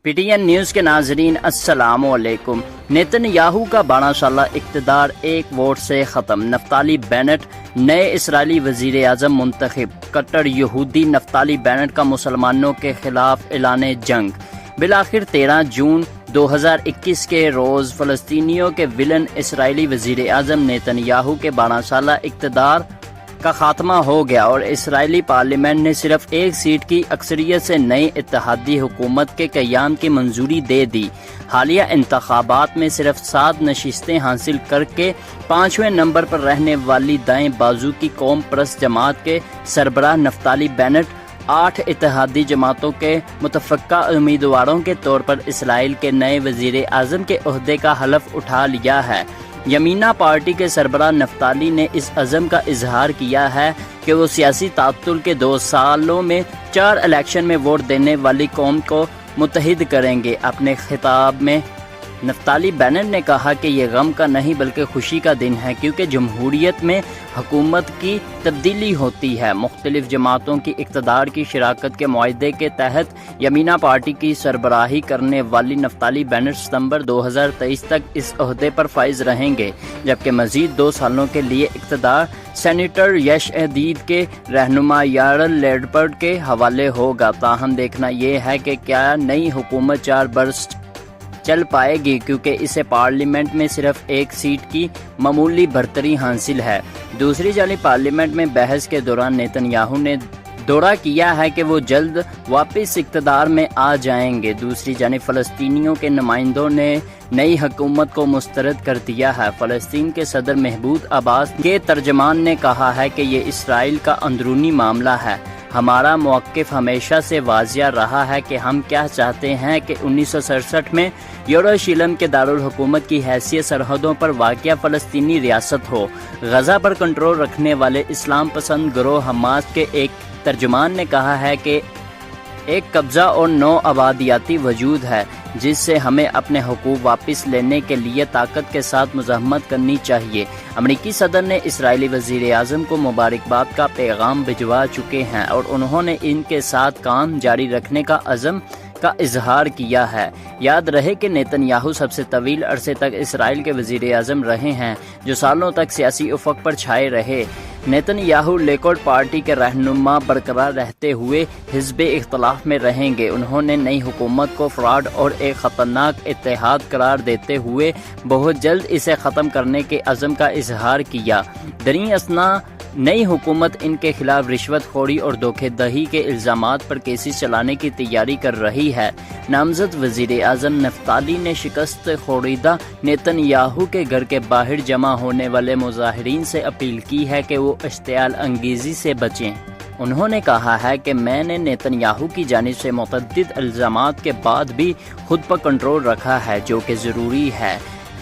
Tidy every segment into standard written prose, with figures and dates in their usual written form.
P T N news کے ناظرین السلام علیکم۔ نیتن یاہو کا 12 سالہ اقتدار ایک ووٹ سے ختم، نفتالی بینٹ نئے اسرائیلی وزیر اعظم منتخب۔ کٹر یہودی نفتالی بینٹ کا مسلمانوں کے خلاف اعلان جنگ۔ بالآخر 13 جون 2021 کے روز فلسطینیوں کے ولن اسرائیلی وزیر اعظم نیتن یاہو کے 12 سالہ اقتدار کا خاتمہ ہو گیا اور اسرائیلی پارلیمنٹ نے صرف ایک سیٹ کی اکثریت سے نئی اتحادی حکومت کے قیام کی منظوری دے دی۔ حالیہ انتخابات میں صرف 7 نشستیں حاصل کر کے 5ویں نمبر پر رہنے والی دائیں بازو کی قوم پرست جماعت کے سربراہ نفتالی بینٹ 8 اتحادی جماعتوں کے متفقہ امیدواروں کے طور پر اسرائیل کے نئے وزیر اعظم کے عہدے کا حلف اٹھا لیا ہے۔ یمینا پارٹی کے سربراہ نفتالی نے اس عزم کا اظہار کیا ہے کہ وہ سیاسی تعطل کے 2 سالوں میں 4 الیکشن میں ووٹ دینے والی قوم کو متحد کریں گے۔ اپنے خطاب میں نفتالی بینٹ نے کہا کہ یہ غم کا نہیں بلکہ خوشی کا دن ہے، کیونکہ جمہوریت میں حکومت کی تبدیلی ہوتی ہے۔ مختلف جماعتوں کی اقتدار کی شراکت کے معاہدے کے تحت یمینا پارٹی کی سربراہی کرنے والی نفتالی بینٹ ستمبر 2023 تک اس عہدے پر فائز رہیں گے، جبکہ مزید 2 سالوں کے لیے اقتدار سینیٹر یش ایدید کے رہنما یارل لیڈپرڈ کے حوالے ہوگا۔ تاہم دیکھنا یہ ہے کہ کیا نئی حکومت 4 برس چل پائے گی، کیونکہ اسے پارلیمنٹ میں صرف ایک سیٹ کی معمولی برتری حاصل ہے۔ دوسری جانب پارلیمنٹ میں بحث کے دوران نیتن یاہو نے دعویٰ کیا ہے کہ وہ جلد واپس اقتدار میں آ جائیں گے۔ دوسری جانب فلسطینیوں کے نمائندوں نے نئی حکومت کو مسترد کر دیا ہے۔ فلسطین کے صدر محمود عباس کے ترجمان نے کہا ہے کہ یہ اسرائیل کا اندرونی معاملہ ہے۔ ہمارا موقف ہمیشہ سے واضح رہا ہے کہ ہم کیا چاہتے ہیں کہ 1967 میں یروشلم کے دارالحکومت کی حیثیت سرحدوں پر واقع فلسطینی ریاست ہو۔ غزہ پر کنٹرول رکھنے والے اسلام پسند گروہ حماس کے ایک ترجمان نے کہا ہے کہ ایک قبضہ اور نو آبادیاتی وجود ہے جس سے ہمیں اپنے حقوق واپس لینے کے لیے طاقت کے ساتھ مزاحمت کرنی چاہیے۔ امریکی صدر نے اسرائیلی وزیر اعظم کو مبارکباد کا پیغام بھجوا چکے ہیں اور انہوں نے ان کے ساتھ کام جاری رکھنے کا عزم کا اظہار کیا ہے۔ یاد رہے کہ نیتن یاہو سب سے طویل عرصے تک اسرائیل کے وزیر اعظم رہے ہیں، جو سالوں تک سیاسی افق پر چھائے رہے۔ نیتن یاہو لیکوڈ پارٹی کے رہنما برقرار رہتے ہوئے حزب اختلاف میں رہیں گے۔ انہوں نے نئی حکومت کو فراڈ اور ایک خطرناک اتحاد قرار دیتے ہوئے بہت جلد اسے ختم کرنے کے عزم کا اظہار کیا۔ دریں اثنا نئی حکومت ان کے خلاف رشوت خوری اور دھوکہ دہی کے الزامات پر کیسز چلانے کی تیاری کر رہی ہے۔ نامزد وزیر اعظم نفتالی نے شکست خوردہ نیتن یاہو کے گھر کے باہر جمع ہونے والے مظاہرین سے اپیل کی ہے کہ وہ اشتعال انگیزی سے بچیں۔ انہوں نے کہا ہے کہ میں نے نیتن یاہو کی جانب سے متعدد الزامات کے بعد بھی خود پر کنٹرول رکھا ہے، جو کہ ضروری ہے۔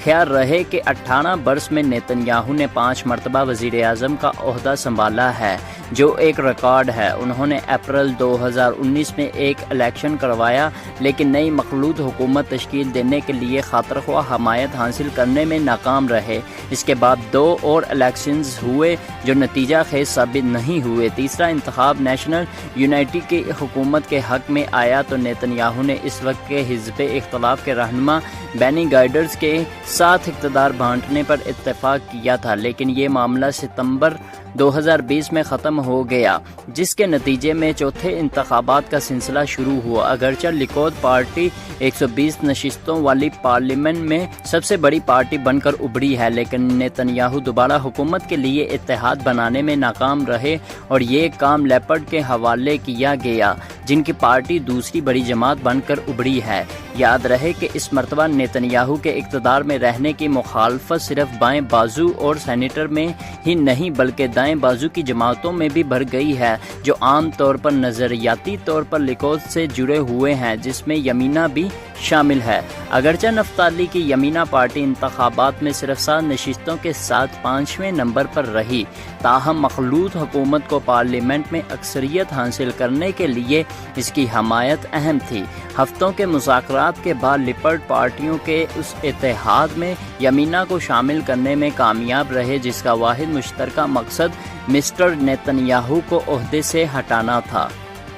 خیال رہے کہ 18 برس میں نیتن یاہو نے 5 مرتبہ وزیر اعظم کا عہدہ سنبھالا ہے، جو ایک ریکارڈ ہے۔ انہوں نے اپریل 2019 میں ایک الیکشن کروایا، لیکن نئی مخلوط حکومت تشکیل دینے کے لیے خاطر خواہ حمایت حاصل کرنے میں ناکام رہے۔ اس کے بعد 2 اور الیکشنز ہوئے جو نتیجہ خیز ثابت نہیں ہوئے۔ تیسرا انتخاب نیشنل یونٹی کی حکومت کے حق میں آیا تو نیتن یاہو نے اس وقت کے حزب اختلاف کے رہنما بینی گائیڈرز کے ساتھ اقتدار بانٹنے پر اتفاق کیا تھا، لیکن یہ معاملہ ستمبر 2020 میں ختم ہو گیا، جس کے نتیجے میں چوتھے انتخابات کا سلسلہ شروع ہوا۔ اگرچہ لیکود پارٹی 120 نشستوں والی پارلیمنٹ میں سب سے بڑی پارٹی بن کر ابھری ہے، لیکن نیتن یاہو دوبارہ حکومت کے لیے اتحاد بنانے میں ناکام رہے اور یہ کام لیپرڈ کے حوالے کیا گیا، جن کی پارٹی دوسری بڑی جماعت بن کر ابھری ہے۔ یاد رہے کہ اس مرتبہ نیتن یاہو کے اقتدار میں رہنے کی مخالفت صرف بائیں بازو اور سینیٹر میں ہی نہیں بلکہ دائیں بازو کی جماعتوں میں بھی بڑھ گئی ہے، جو عام طور پر نظریاتی طور پر لیکود سے جڑے ہوئے ہیں، جس میں یمینا بھی شامل ہے۔ اگرچہ نفتالی کی یمینا پارٹی انتخابات میں صرف 7 نشستوں کے ساتھ 5ویں نمبر پر رہی، تاہم مخلوط حکومت کو پارلیمنٹ میں اکثریت حاصل کرنے کے لیے اس کی حمایت اہم تھی۔ ہفتوں کے مذاکرات کے بعد لیپرڈ پارٹیوں کے اس اتحاد میں یمینا کو شامل کرنے میں کامیاب رہے، جس کا واحد مشترکہ مقصد مسٹر نیتن یاہو کو عہدے سے ہٹانا تھا۔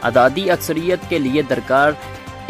عددی اکثریت کے لیے درکار